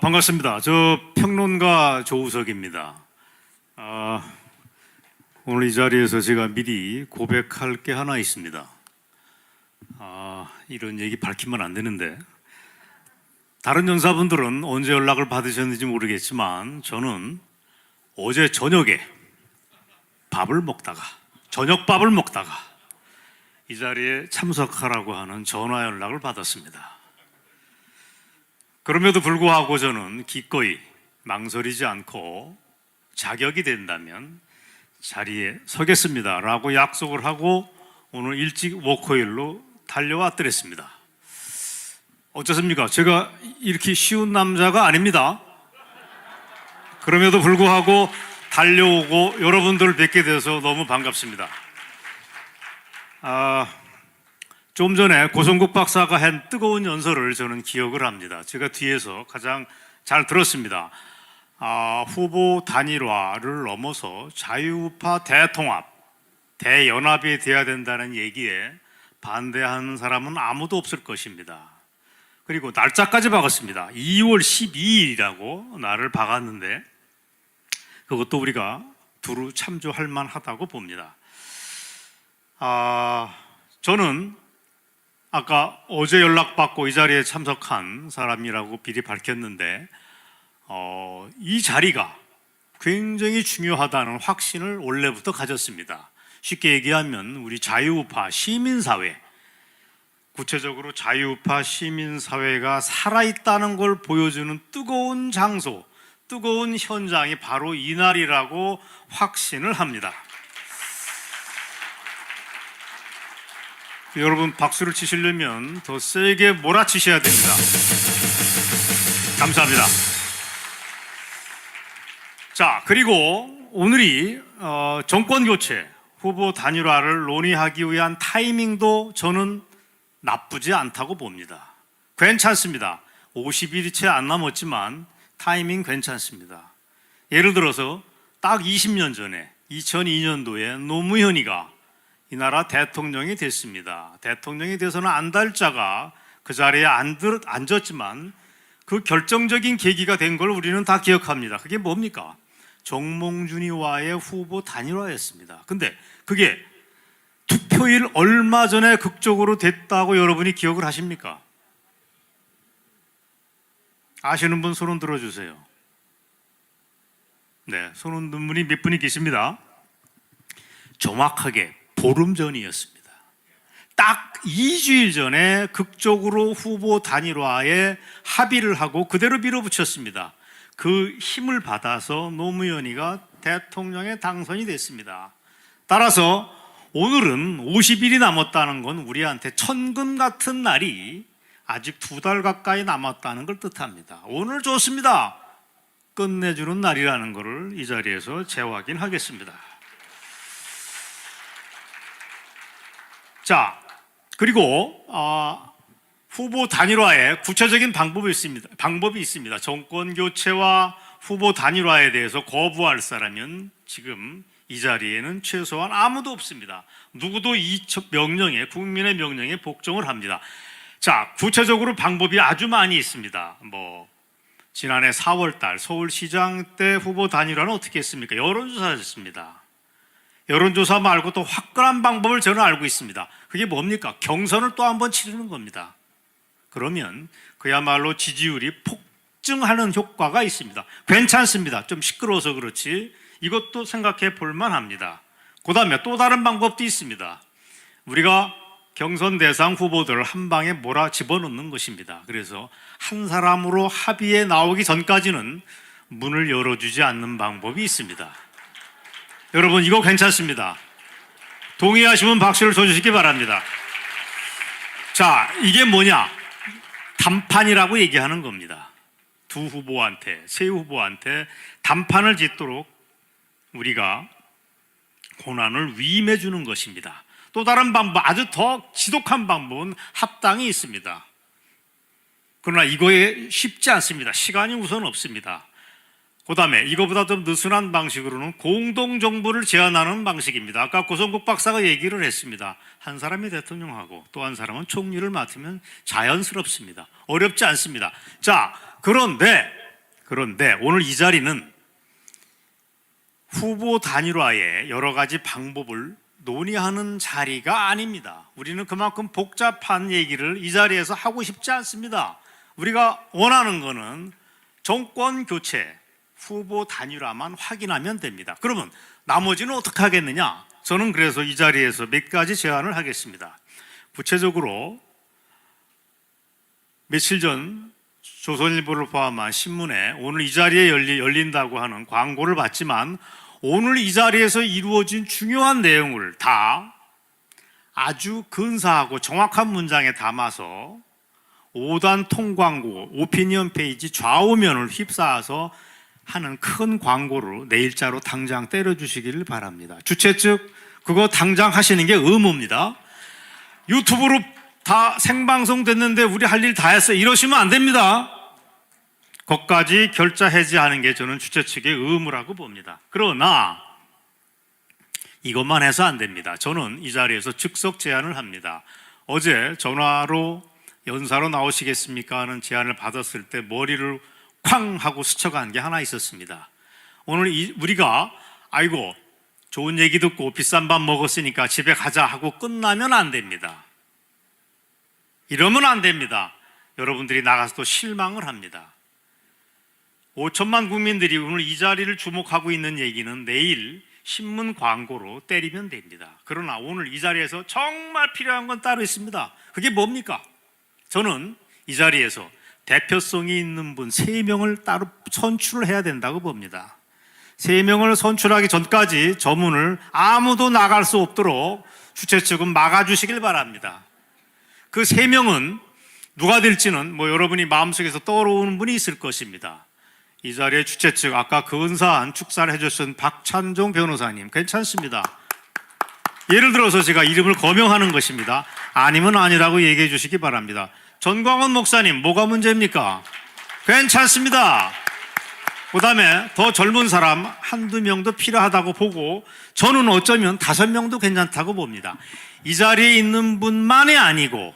반갑습니다. 저 평론가 조우석입니다. 오늘 이 자리에서 제가 미리 고백할 게 하나 있습니다. 이런 얘기 밝히면 안 되는데, 다른 연사분들은 언제 연락을 받으셨는지 모르겠지만 저는 어제 저녁에 저녁밥을 먹다가 이 자리에 참석하라고 하는 전화 연락을 받았습니다. 그럼에도 불구하고 저는 기꺼이 망설이지 않고 자격이 된다면 자리에 서겠습니다 라고 약속을 하고 오늘 일찍 워커힐로 달려왔더랬습니다. 어쩌습니까? 제가 이렇게 쉬운 남자가 아닙니다. 그럼에도 불구하고 달려오고 여러분들을 뵙게 돼서 너무 반갑습니다. 좀 전에 고성국 박사가 한 뜨거운 연설을 저는 기억을 합니다. 제가 뒤에서 가장 잘 들었습니다. 후보 단일화를 넘어서 자유우파 대통합, 대연합이 돼야 된다는 얘기에 반대하는 사람은 아무도 없을 것입니다. 그리고 날짜까지 박았습니다. 2월 12일이라고 날을 박았는데 그것도 우리가 두루 참조할 만하다고 봅니다. 저는 아까 어제 연락받고 이 자리에 참석한 사람이라고 미리 밝혔는데 이 자리가 굉장히 중요하다는 확신을 원래부터 가졌습니다. 쉽게 얘기하면 우리 자유우파 시민사회, 구체적으로 자유우파 시민사회가 살아있다는 걸 보여주는 뜨거운 장소, 뜨거운 현장이 바로 이날이라고 확신을 합니다. 여러분 박수를 치시려면 더 세게 몰아치셔야 됩니다. 감사합니다. 자, 그리고 오늘이 정권교체, 후보 단일화를 논의하기 위한 타이밍도 저는 나쁘지 않다고 봅니다. 괜찮습니다. 50일이 채 안 남았지만 타이밍 괜찮습니다. 예를 들어서 딱 20년 전에 2002년도에 노무현이가 이 나라 대통령이 됐습니다. 대통령이 돼서는 한 달자가 그 자리에 앉았지만 그 결정적인 계기가 된 걸 우리는 다 기억합니다. 그게 뭡니까? 정몽준이와의 후보 단일화였습니다. 근데 그게 투표일 얼마 전에 극적으로 됐다고 여러분이 기억을 하십니까? 아시는 분 손은 들어주세요. 네, 손 흔든 분이 몇 분이 계십니다. 정확하게 보름 전이었습니다. 딱 2주일 전에 극적으로 후보 단일화에 합의를 하고 그대로 밀어붙였습니다. 그 힘을 받아서 노무현이가 대통령에 당선이 됐습니다. 따라서 오늘은 50일이 남았다는 건 우리한테 천금 같은 날이 아직 2달 가까이 남았다는 걸 뜻합니다. 오늘 좋습니다. 끝내주는 날이라는 것을 이 자리에서 재확인하겠습니다. 자, 그리고 후보 단일화에 구체적인 방법이 있습니다. 정권 교체와 후보 단일화에 대해서 거부할 사람은 지금 이 자리에는 최소한 아무도 없습니다. 누구도 이 명령에, 국민의 명령에 복종을 합니다. 자, 구체적으로 방법이 아주 많이 있습니다. 지난해 4월달 서울시장 때 후보 단일화는 어떻게 했습니까? 여론조사였습니다. 여론조사 말고 또 화끈한 방법을 저는 알고 있습니다. 그게 뭡니까? 경선을 또 한 번 치르는 겁니다. 그러면 그야말로 지지율이 폭증하는 효과가 있습니다. 괜찮습니다. 좀 시끄러워서 그렇지 이것도 생각해 볼 만합니다. 그 다음에 또 다른 방법도 있습니다. 우리가 경선 대상 후보들을 한 방에 몰아 집어넣는 것입니다. 그래서 한 사람으로 합의에 나오기 전까지는 문을 열어주지 않는 방법이 있습니다. 여러분 이거 괜찮습니다. 동의하시면 박수를 쳐주시기 바랍니다. 자, 이게 뭐냐? 단판이라고 얘기하는 겁니다. 두 후보한테, 세 후보한테 단판을 짓도록 우리가 권한을 위임해 주는 것입니다. 또 다른 방법, 아주 더 지독한 방법은 합당이 있습니다. 그러나 이거에 쉽지 않습니다. 시간이 우선 없습니다. 그 다음에 이거보다 좀 느슨한 방식으로는 공동정부를 제안하는 방식입니다. 아까 고성국 박사가 얘기를 했습니다. 한 사람이 대통령하고 또 한 사람은 총리를 맡으면 자연스럽습니다. 어렵지 않습니다. 자, 그런데 오늘 이 자리는 후보 단일화의 여러 가지 방법을 논의하는 자리가 아닙니다. 우리는 그만큼 복잡한 얘기를 이 자리에서 하고 싶지 않습니다. 우리가 원하는 것은 정권 교체, 후보 단일화만 확인하면 됩니다. 그러면 나머지는 어떻게 하겠느냐? 저는 그래서 이 자리에서 몇 가지 제안을 하겠습니다. 구체적으로 며칠 전 조선일보를 포함한 신문에 오늘 이 자리에 열린다고 하는 광고를 봤지만 오늘 이 자리에서 이루어진 중요한 내용을 다 아주 근사하고 정확한 문장에 담아서 5단 통광고 오피니언 페이지 좌우면을 휩싸아서 하는 큰 광고를 내일자로 당장 때려주시기를 바랍니다. 주최 측 그거 당장 하시는 게 의무입니다. 유튜브로 다 생방송 됐는데 우리 할 일 다 했어 이러시면 안 됩니다. 거기까지 결자 해지하는 게 저는 주최 측의 의무라고 봅니다. 그러나 이것만 해서 안 됩니다. 저는 이 자리에서 즉석 제안을 합니다. 어제 전화로 연사로 나오시겠습니까 하는 제안을 받았을 때 머리를 쾅 하고 스쳐간 게 하나 있었습니다. 오늘 우리가 아이고 좋은 얘기 듣고 비싼 밥 먹었으니까 집에 가자 하고 끝나면 안 됩니다. 이러면 안 됩니다. 여러분들이 나가서 또 실망을 합니다. 5천만 국민들이 오늘 이 자리를 주목하고 있는 얘기는 내일 신문 광고로 때리면 됩니다. 그러나 오늘 이 자리에서 정말 필요한 건 따로 있습니다. 그게 뭡니까? 저는 이 자리에서 대표성이 있는 분 3명을 따로 선출을 해야 된다고 봅니다. 3명을 선출하기 전까지 저 문을 아무도 나갈 수 없도록 주최 측은 막아주시길 바랍니다. 그 3명은 누가 될지는 여러분이 마음속에서 떠오르는 분이 있을 것입니다. 이 자리에 주최 측 아까 근사한 축사를 해주신 박찬종 변호사님 괜찮습니다. 예를 들어서 제가 이름을 거명하는 것입니다. 아니면 아니라고 얘기해 주시기 바랍니다. 전광훈 목사님 뭐가 문제입니까? 괜찮습니다. 그 다음에 더 젊은 사람 한두 명도 필요하다고 보고 저는 어쩌면 5명도 괜찮다고 봅니다. 이 자리에 있는 분만이 아니고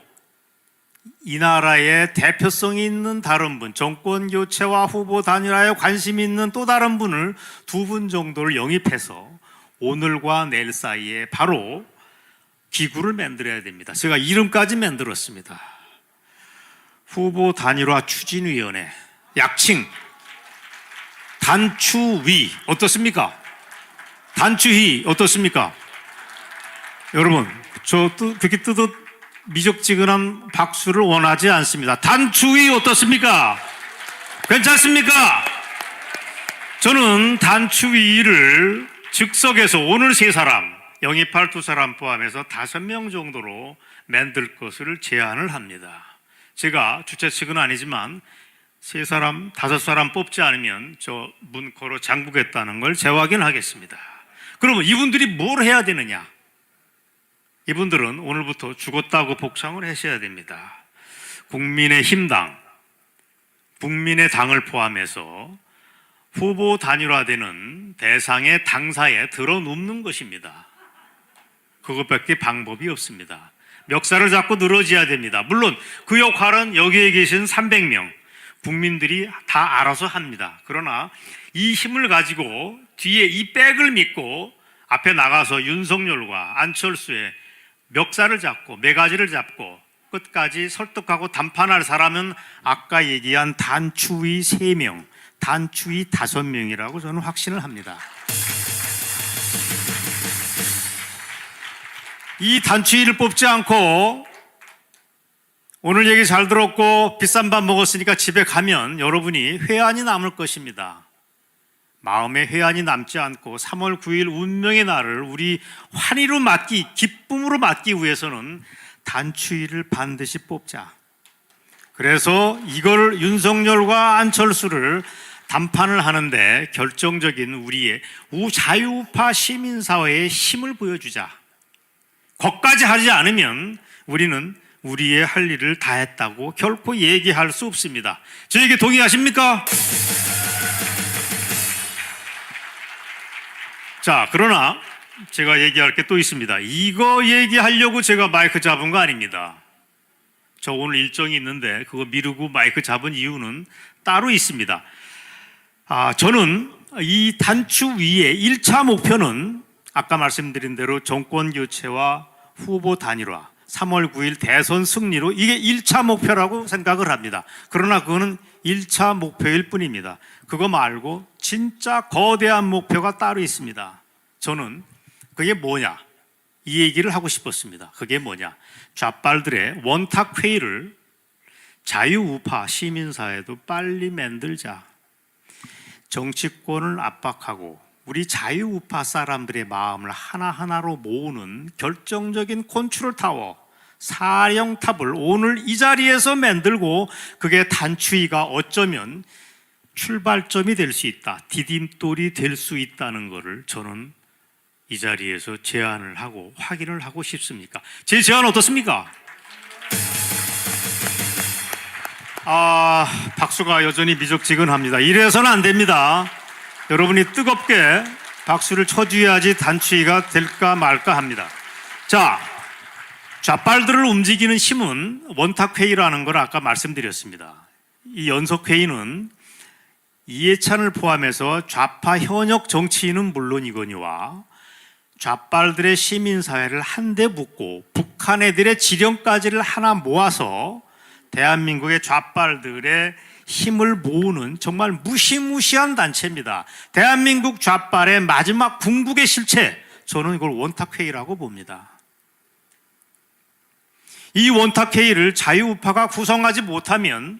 이 나라의 대표성이 있는 다른 분, 정권 교체와 후보 단일화에 관심이 있는 또 다른 분을 2분 정도를 영입해서 오늘과 내일 사이에 바로 기구를 만들어야 됩니다. 제가 이름까지 만들었습니다. 후보 단일화 추진위원회, 약칭 단추위 어떻습니까? 단추위 어떻습니까? 여러분 그렇게 미적지근한 박수를 원하지 않습니다. 단추위 어떻습니까? 괜찮습니까? 저는 단추위를 즉석에서 오늘 3사람, 영입할 2사람 포함해서 5명 정도로 만들 것을 제안을 합니다. 제가 주최 측은 아니지만 3사람, 5사람 뽑지 않으면 저 문 걸어 잠그겠다는 걸 재확인하겠습니다. 그러면 이분들이 뭘 해야 되느냐? 이분들은 오늘부터 죽었다고 복창을 하셔야 됩니다. 국민의힘당, 국민의당을 포함해서 후보 단일화되는 대상의 당사에 들어눕는 것입니다. 그것밖에 방법이 없습니다. 멱살을 잡고 늘어져야 됩니다. 물론 그 역할은 여기에 계신 300명 국민들이 다 알아서 합니다. 그러나 이 힘을 가지고 뒤에 이 백을 믿고 앞에 나가서 윤석열과 안철수의 멱살을 잡고 매가지를 잡고 끝까지 설득하고 담판할 사람은 아까 얘기한 단추위 3명, 단추위 5명이라고 저는 확신을 합니다. 이 단추위를 뽑지 않고 오늘 얘기 잘 들었고 비싼 밥 먹었으니까 집에 가면 여러분이 회한이 남을 것입니다. 마음에 회한이 남지 않고 3월 9일 운명의 날을 우리 환희로 맞기, 기쁨으로 맞기 위해서는 단추위를 반드시 뽑자. 그래서 이걸 윤석열과 안철수를 담판을 하는데 결정적인 우리의 우자유우파 시민사회의 힘을 보여주자. 거기까지 하지 않으면 우리는 우리의 할 일을 다 했다고 결코 얘기할 수 없습니다. 저에게 동의하십니까? 자, 그러나 제가 얘기할 게 또 있습니다. 이거 얘기하려고 제가 마이크 잡은 거 아닙니다. 저 오늘 일정이 있는데 그거 미루고 마이크 잡은 이유는 따로 있습니다. 저는 이 단추위의 1차 목표는 아까 말씀드린 대로 정권 교체와 후보 단일화, 3월 9일 대선 승리로 이게 1차 목표라고 생각을 합니다. 그러나 그거는 1차 목표일 뿐입니다. 그거 말고 진짜 거대한 목표가 따로 있습니다. 저는 그게 뭐냐? 이 얘기를 하고 싶었습니다. 그게 뭐냐? 좌빨들의 원탁회의를 자유우파 시민사회도 빨리 만들자. 정치권을 압박하고 우리 자유우파 사람들의 마음을 하나하나로 모으는 결정적인 컨트롤 타워, 사령탑을 오늘 이 자리에서 만들고 그게 단추위가 어쩌면 출발점이 될 수 있다, 디딤돌이 될 수 있다는 것을 저는 이 자리에서 제안을 하고 확인을 하고 싶습니까? 제 제안 어떻습니까? 박수가 여전히 미적지근합니다. 이래서는 안 됩니다. 여러분이 뜨겁게 박수를 쳐줘야지 단추위가 될까 말까 합니다. 자, 좌빨들을 움직이는 힘은 원탁회의라는 걸 아까 말씀드렸습니다. 이 연석회의는 이해찬을 포함해서 좌파 현역 정치인은 물론이거니와 좌빨들의 시민사회를 한데 묶고 북한 애들의 지령까지를 하나 모아서 대한민국의 좌빨들의 힘을 모으는 정말 무시무시한 단체입니다. 대한민국 좌빨의 마지막 궁극의 실체, 저는 이걸 원탁회의라고 봅니다. 이 원탁회의를 자유우파가 구성하지 못하면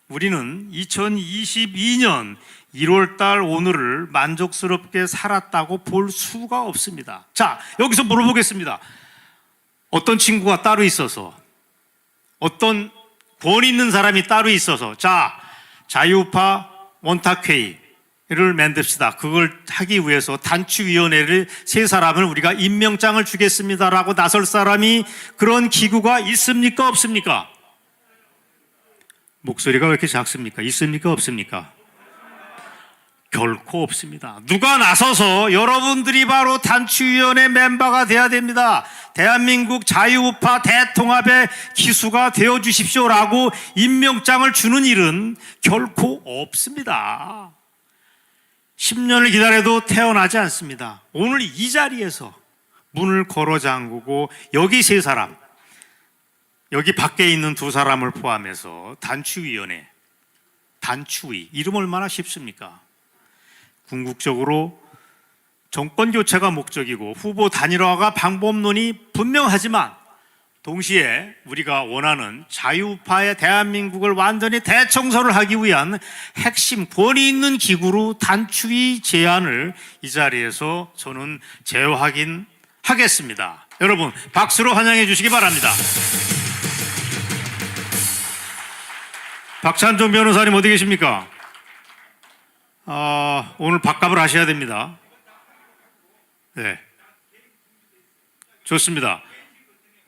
우리는 2022년 1월달 오늘을 만족스럽게 살았다고 볼 수가 없습니다. 자, 여기서 물어보겠습니다. 어떤 친구가 따로 있어서, 어떤 권위 있는 사람이 따로 있어서, 자, 자유우파 원탁회의를 만듭시다. 그걸 하기 위해서 단추위원회를 세 사람을 우리가 임명장을 주겠습니다라고 나설 사람이, 그런 기구가 있습니까? 없습니까? 목소리가 왜 이렇게 작습니까? 있습니까? 없습니까? 결코 없습니다. 누가 나서서 여러분들이 바로 단추위원회 멤버가 돼야 됩니다. 대한민국 자유우파 대통합의 기수가 되어 주십시오라고 임명장을 주는 일은 결코 없습니다. 10년을 기다려도 태어나지 않습니다. 오늘 이 자리에서 문을 걸어 잠그고 여기 세 사람, 여기 밖에 있는 두 사람을 포함해서 단추위원회, 단추위, 이름 얼마나 쉽습니까? 궁극적으로 정권 교체가 목적이고 후보 단일화가 방법론이 분명하지만 동시에 우리가 원하는 자유우파의 대한민국을 완전히 대청소를 하기 위한 핵심 권위 있는 기구로 단추위 제안을 이 자리에서 저는 재확인하겠습니다. 여러분 박수로 환영해 주시기 바랍니다. 박찬종 변호사님 어디 계십니까? 오늘 밥값을 하셔야 됩니다. 네. 좋습니다.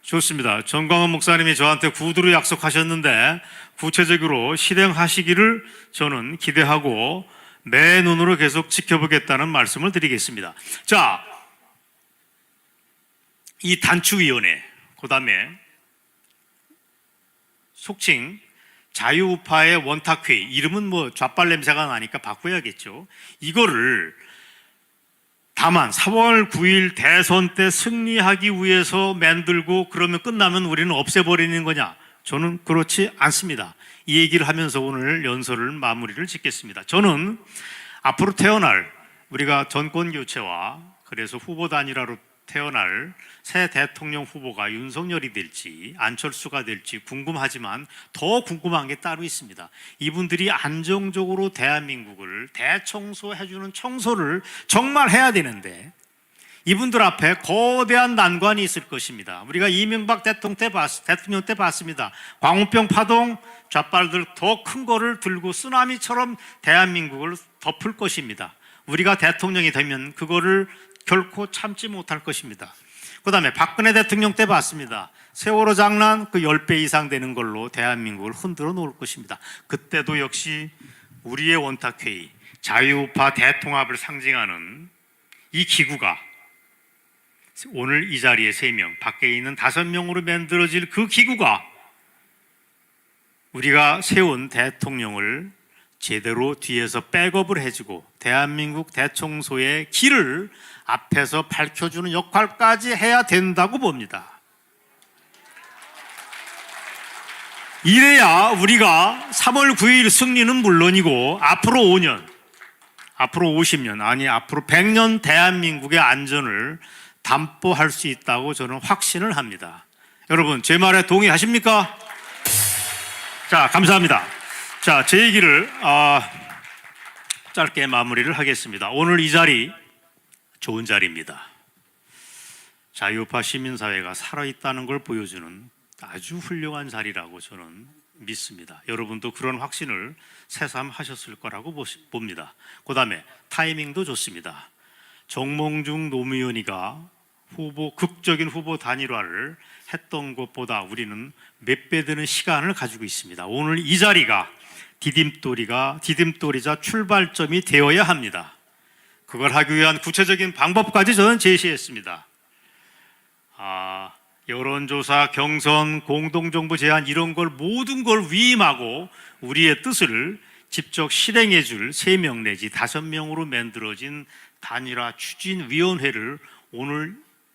좋습니다. 전광훈 목사님이 저한테 구두로 약속하셨는데 구체적으로 실행하시기를 저는 기대하고 매 눈으로 계속 지켜보겠다는 말씀을 드리겠습니다. 자, 이 단추위원회, 그 다음에 속칭 자유우파의 원탁회의, 이름은 뭐 좌빨 냄새가 나니까 바꿔야겠죠. 이거를 다만 4월 9일 대선 때 승리하기 위해서 만들고 그러면 끝나면 우리는 없애버리는 거냐? 저는 그렇지 않습니다. 이 얘기를 하면서 오늘 연설을 마무리를 짓겠습니다. 저는 앞으로 태어날 우리가 정권 교체와 그래서 후보 단일화로 태어날 새 대통령 후보가 윤석열이 될지 안철수가 될지 궁금하지만 더 궁금한 게 따로 있습니다. 이분들이 안정적으로 대한민국을 대청소해주는 청소를 정말 해야 되는데 이분들 앞에 거대한 난관이 있을 것입니다. 우리가 이명박 대통령 때 봤습니다. 광우병 파동, 좌빨들 더 큰 거를 들고 쓰나미처럼 대한민국을 덮을 것입니다. 우리가 대통령이 되면 그거를 결코 참지 못할 것입니다. 그 다음에 박근혜 대통령 때 봤습니다. 세월호 장난 그 10배 이상 되는 걸로 대한민국을 흔들어 놓을 것입니다. 그때도 역시 우리의 원탁회의, 자유우파 대통합을 상징하는 이 기구가 오늘 이 자리에 3명, 밖에 있는 5명으로 만들어질 그 기구가 우리가 세운 대통령을 제대로 뒤에서 백업을 해주고 대한민국 대청소의 길을 앞에서 밝혀주는 역할까지 해야 된다고 봅니다. 이래야 우리가 3월 9일 승리는 물론이고 앞으로 5년, 앞으로 50년, 아니 앞으로 100년 대한민국의 안전을 담보할 수 있다고 저는 확신을 합니다. 여러분 제 말에 동의하십니까? 자, 감사합니다. 자, 제 얘기를 짧게 마무리를 하겠습니다. 오늘 이 자리 좋은 자리입니다. 자유파 시민사회가 살아있다는 걸 보여주는 아주 훌륭한 자리라고 저는 믿습니다. 여러분도 그런 확신을 새삼하셨을 거라고 봅니다. 그 다음에 타이밍도 좋습니다. 정몽중 노무현이가 극적인 후보 단일화를 했던 것보다 우리는 몇 배 되는 시간을 가지고 있습니다. 오늘 이 자리가 디딤돌이자 출발점이 되어야 합니다. 그걸 하기 위한 구체적인 방법까지 저는 제시했습니다. 여론조사, 경선, 공동정부 제안 이런 걸 모든 걸 위임하고 우리의 뜻을 직접 실행해 줄 3명 내지 5명으로 만들어진 단일화 추진위원회를 오늘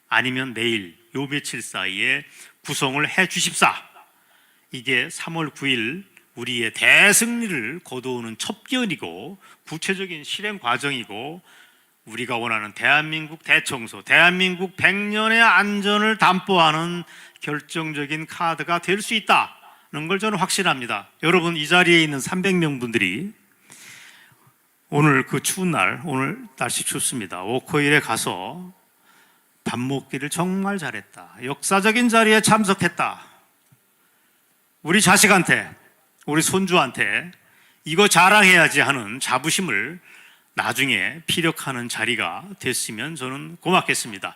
아니면 내일 요 며칠 사이에 구성을 해 주십사. 이게 3월 9일 우리의 대승리를 거두는 첩견이고 구체적인 실행 과정이고 우리가 원하는 대한민국 대청소, 대한민국 100년의 안전을 담보하는 결정적인 카드가 될 수 있다는 걸 저는 확신합니다. 여러분 이 자리에 있는 300명 분들이 오늘 그 추운 날, 오늘 날씨 춥습니다. 워커힐에 가서 밥 먹기를 정말 잘했다. 역사적인 자리에 참석했다. 우리 자식한테, 우리 손주한테 이거 자랑해야지 하는 자부심을 나중에 피력하는 자리가 됐으면 저는 고맙겠습니다.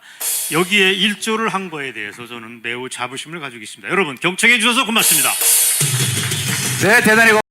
여기에 일조를 한 거에 대해서 저는 매우 자부심을 가지고 있습니다. 여러분 경청해 주셔서 고맙습니다. 네, 대단히